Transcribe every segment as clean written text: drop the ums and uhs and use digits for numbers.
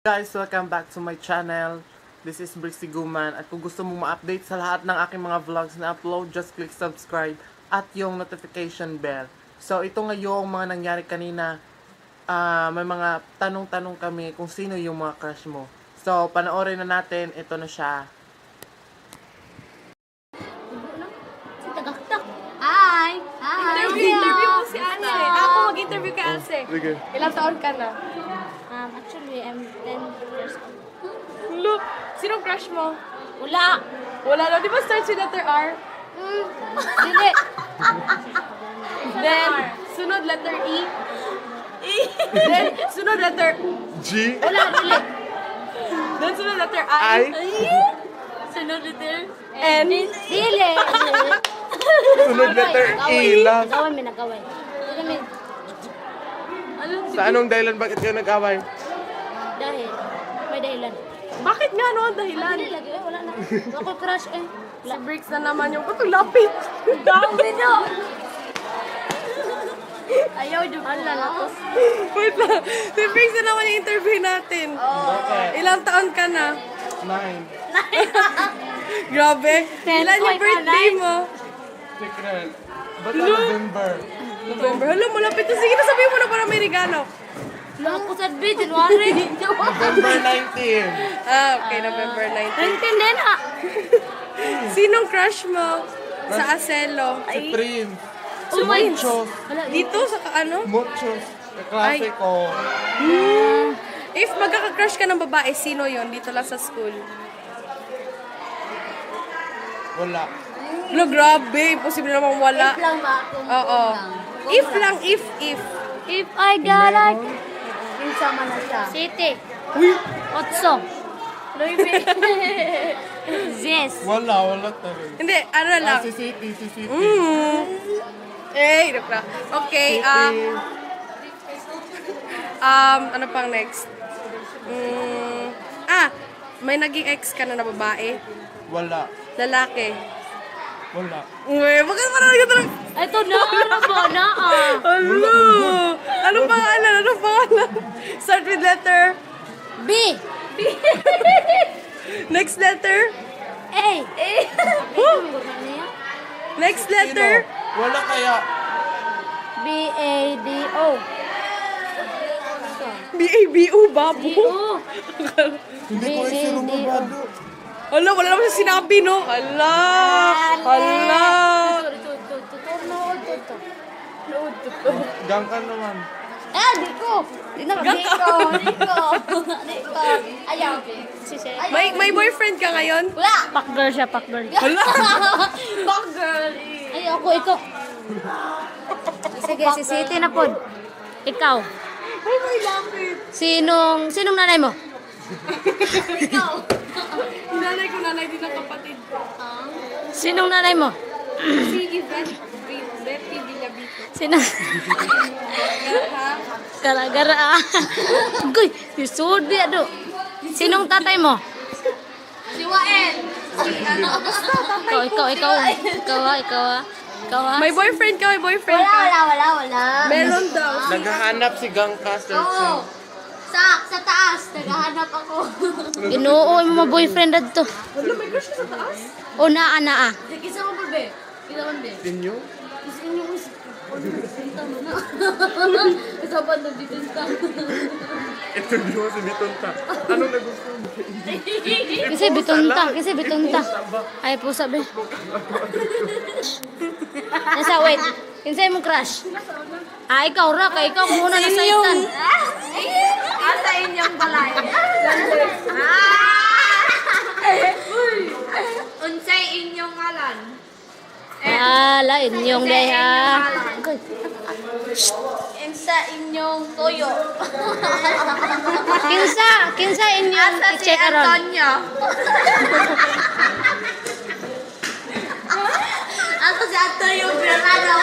Guys, welcome back to my channel. This is Brixie Guman. At kung gusto mo ma-update sa lahat ng aking mga vlogs na upload, just click subscribe at yung notification bell. So, ito nga yung mga nangyari kanina. May mga tanong-tanong kami kung sino yung mga crush mo. So, panoorin na natin. Ito na siya. Hi! Interview mo si Ase. Ako mag-interview kay Ase. Sige. Ilang taon ka na? Actually, I'm 10 years old. Look, sinong crush mo? Wala! Wala na. Di ba starts with letter R? Dili! Then, sunod letter E. Then, sunod letter... G. Wala, dili! Then, sunod letter I. Sunod letter? N. Dili! Sunod letter E lang. Nagaway, may nagaway. Dili, may... Sa anong dahilan bakit kayo nag-away? Dahil, may dahilan. Bakit nga no ang dahilan? Dili lagi, wala na. Ako crush eh. Si Briggs na naman yung patong lapit. Dami no! Ayaw, di ba? Ala na to. Wait lang. Si Briggs na naman yung interview natin. Ilang taon ka na? 9. Grabe. Ilan yung Oy, birthday kanay. mo? Secret. Ba't November? November. Hala, malapit na. Sige na, sabihin mo na para may regalo. Ako sa January. November 19. Okay, November 19. Naintindihan ha? Sinong crush mo sa Acelo? Si Prince. Oh my Muchos. Dito sa ano? Muchos. Kaklase ko. If magkaka-crush ka ng babae, sino yon dito lang sa school? Wala. Lo, grabe. Imposible namang wala. Lang ba? Oo. If lang, if. If I got like... Pinsa man na siya. City. Uy! Otso. Luibe. Yes. Wala talaga. Hindi, ano lang. Si City. Joke lang. Okay, ano pang next? May naging ex ka na babae? Wala. Lalaki? Wala. Uy, bakit parang nagtatanong? Ito na, ano ba na Hello! Anong pangalan? Start with letter? B. Next letter? A. Next letter? Wala kaya. B-A-D-O. B-A-B-O, babo. D-O. Hindi ko isi lumabado. Hala, wala naman siya sinabi, no? Hala! Gang ka naman. Di ko. Di ko. Ayaw. May boyfriend ka ngayon? Wala. Pack girl siya, pack girl. Hala! Pack girl. Ayaw ako, ikaw. Sige, si City na po. Ikaw. Ay, may lapit. Sinong nanay mo? Ikaw. Nanay din ang kapatid ko. Sinong nanay mo? Si Yvette Villavito. Sinong... Gara-gara. Guy, isudi ado. Sinong tatay mo? Si Wael. Ikaw. May boyfriend ka? Wala. Meron daw. Naghahanap si Gang Caster. Sa taas, naghahanap ako. Ginoo mo boyfriend adto. Wala, may crush ka sa taas? O naa. Kisa mo ba, be? Kisa mo, be? Inyo? Isa pa na bibenta. Ito mo si Bitonta. Anong nagustuhan mo? Kasi bitunta. Ay, pusa be. Nasa, wait. Kinsay mo crush? Ikaw ra. Ikaw muna na saitan. Asa inyong balay? Unsay inyong ngalan? Inyong deha. Insa inyong toyo? Kinsa inyong i-check aron. Antonio. Ako si Antonio Bernardo.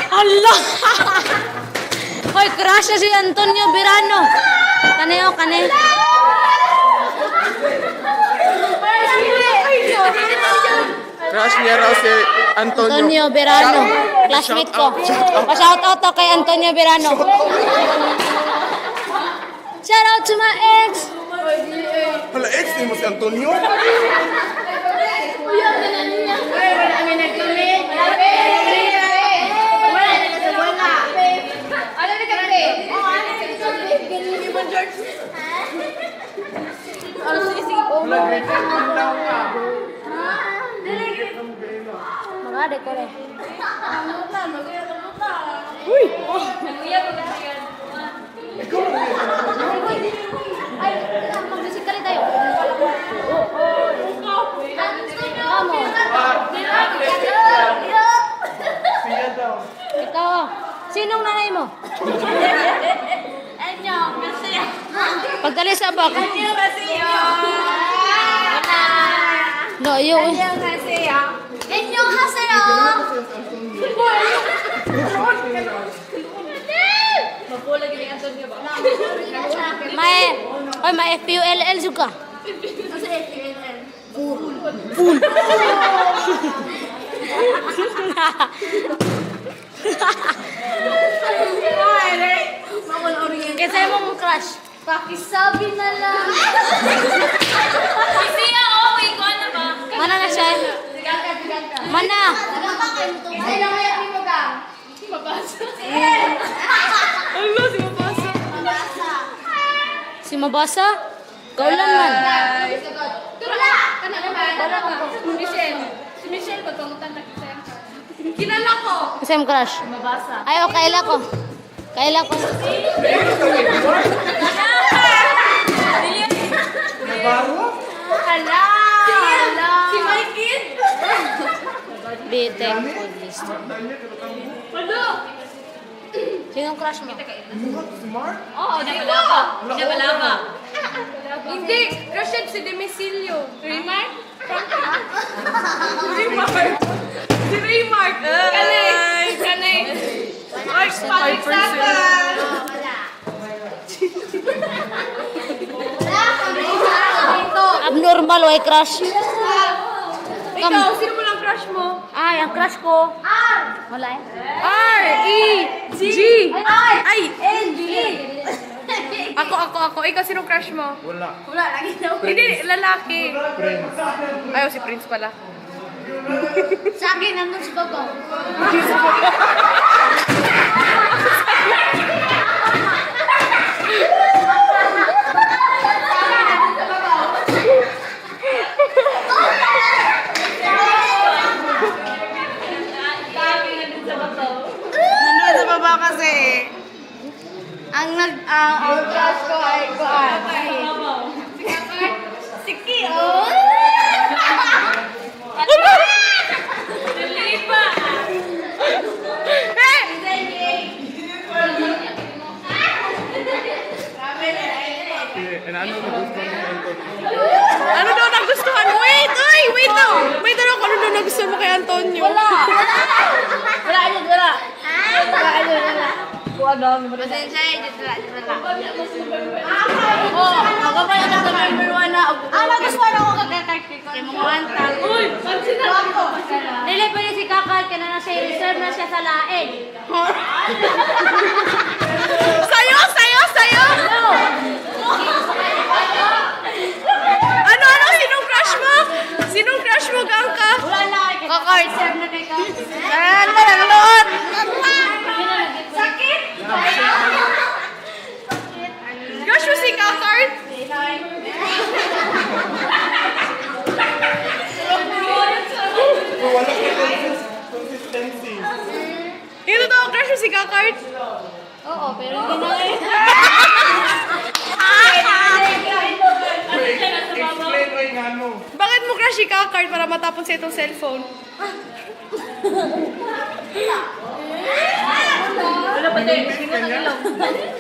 Allah! Hoy, crush na si Antonio Birano. Kaneo. Crush niya raw si Antonio. Antonio Birano. Classmate ko. Pa-shout out to kay Antonio Verano. Shout out to my ex. Hala, ex, mo si Antonio? Magade ko rin. Ay, mag-musikali tayo. Vamos. Siya daw. Ikaw. Sinong nanay mo? Pagdali sa bak. No, yung... Inyong hasayo. May... Oy, may FPULL juga. Kasi mong crush. Pakisabi na lang. Mana na siya? Mana? Ay, namaya mo ka. Si Mabasa? Kaulan man. Tula! Michelle ko, tungutan na kita. Kilala ko. Kasi mong crush. Ay, o, kaila ko. Kaila ko. Hala! Hala! Si Mikey. Be thankful this. Sinong crush mo? Oo, Nabalaba. Hindi, crush yan si Demicilio. Raymark? Si Raymark. Kanay. Mark, pag-example. Abnormal, why crush? Ikaw, sino mo lang crush mo? Ay, ang crush ko. Wala eh. R-E-G. Ay, N-G. Ako. Ikaw, sino crush mo? Wala. Wala, lagi daw. Hindi, lalaki. Prince. Ayaw, si Prince pala. Sa akin, nandun si Babaw. Nandun sa baba kasi. Ang crush ko ay Kuan. Si Kio. Ano daw nagustuhan? Wait daw. Wait daw ako. Ano daw nagustuhan mo kay Antonio? Wala. Pasensya eh, dito lang. Ako pa yung nasa number 1 na. Nagustuhan ako kagkakakik ko. Kaya mga wantag. Dili pa si Kakal, kaya na siya reserve na siya sa lain. Sayo! Ano? Sinong crush mo? Sinong crush mo, Gangka? Wala na. Kakart. Reserve na kay Kakal. Nanonood. Sakit! Crush mo si Kakart? Wala ka consistency. Ito daw, crush mo si Kakart? Oo, pero hindi na eh. Explain mo yung ano. Bakit mo crush si Kakart para matapon sa itong cellphone?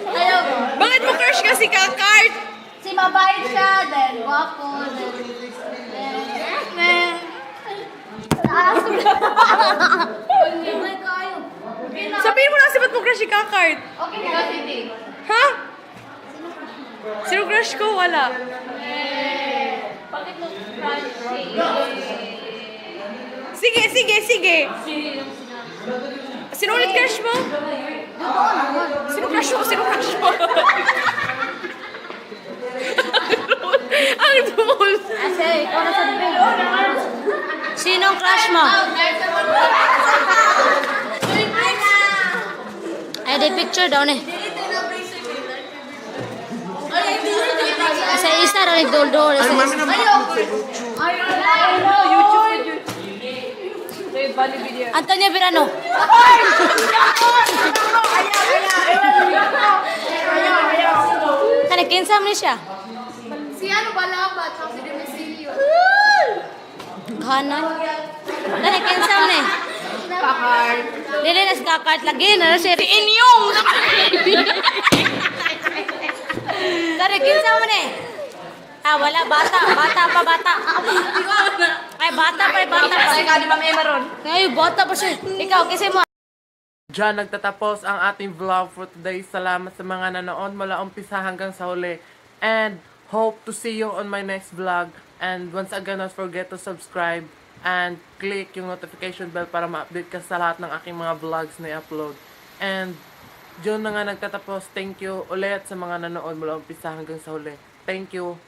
Ayaw. Bakit mo crush ka si Kakart? Si mabait siya, then guwapo, then... Taas ko na. Ay, kayo. Sabihin mo na si ba't mo crush si Kakart? Okay na. Ha? Sino crush ko? Wala. Bakit mo crush si... Sige. Sino Sino ulit crush mo? Sino crush mo? Sino crush mo? Ang dul. Ase, ikaw na sabi. Sinong crush mo? Ay, di picture daw ni. Isa-isa daw ni Dol-Dol. Ay, mami na Antonio Verano. Kani, kinsam ni siya. Si ano ba labat? Si Demesilio. Kanan. Kani, kinsam ni. Kakart. Dili na sa kakart lagi na si Inyong. Kani, kinsam mo ni. Ah, wala. Bata pa. Ay, bata pa. Kasi ka di ba may maron? Ay, bata pa siya. Ikaw, kasi mo. Diyan nagtatapos ang ating vlog for today. Salamat sa mga nanood mula umpisa hanggang sa huli. And hope to see you on my next vlog. And once again, don't forget to subscribe and click yung notification bell para ma-update ka sa lahat ng aking mga vlogs na i-upload. And diyan na nga nagtatapos. Thank you ulit sa mga nanood mula umpisa hanggang sa huli. Thank you.